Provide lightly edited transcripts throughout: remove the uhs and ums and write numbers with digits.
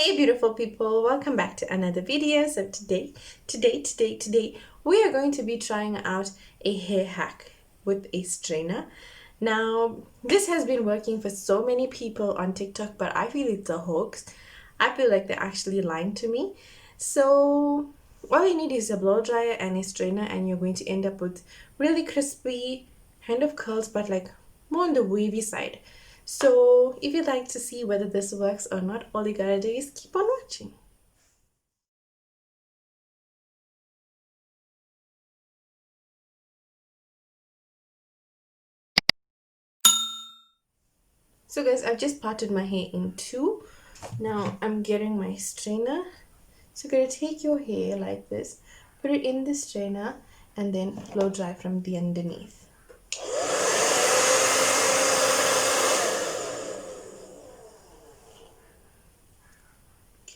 Hey beautiful people, welcome back to another video. So today we are going to be trying out a hair hack with a strainer. Now this has been working for so many people on TikTok, but I feel it's a hoax. I feel like they're actually lying to me. So all you need is a blow dryer and a strainer, and you're going to end up with really crispy kind of curls, but like more on the wavy side. So if you'd like to see whether this works or not, all you gotta do is keep on watching. So guys, I've just parted my hair in two. Now I'm getting my strainer. So you're gonna take your hair like this, put it in the strainer, and then blow dry from the underneath.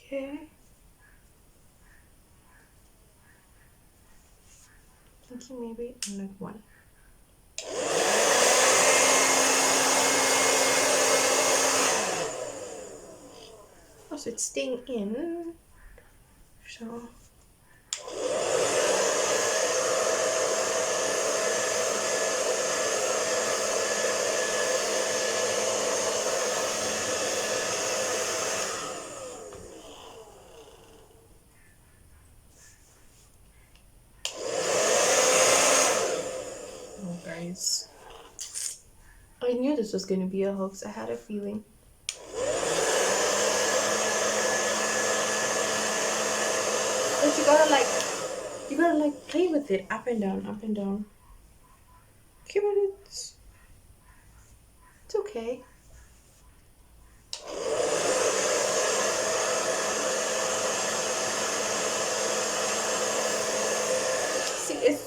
Okay. Thinking maybe another one. Oh, so it's staying in. So oh guys, I knew this was gonna be a hoax. I had a feeling. But you gotta like play with it up and down, up and down. Okay, but it's okay. See, as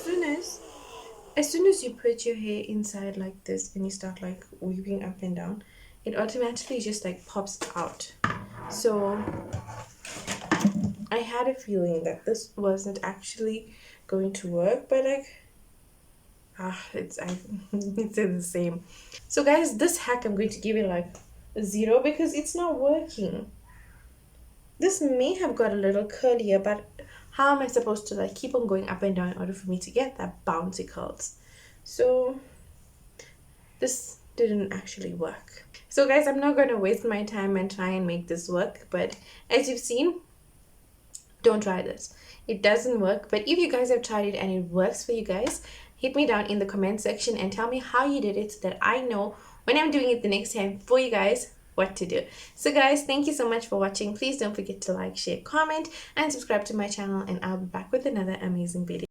soon as you put your hair inside like this and you start like weaving up and down, it automatically just like pops out. So I had a feeling that this wasn't actually going to work, but like it's it's the same. So guys, this hack I'm going to give it like a 0 because it's not working. This may have got a little curlier, but how am I supposed to like keep on going up and down in order for me to get that bouncy curls? So this didn't actually work. So guys, I'm not going to waste my time and try and make this work, but as you've seen, don't try this. It doesn't work. But if you guys have tried it and it works for you guys, hit me down in the comment section and tell me how you did it so that I know when I'm doing it the next time for you guys what to do. So guys, thank you so much for watching. Please don't forget to like, share, comment, and subscribe to my channel, and I'll be back with another amazing video.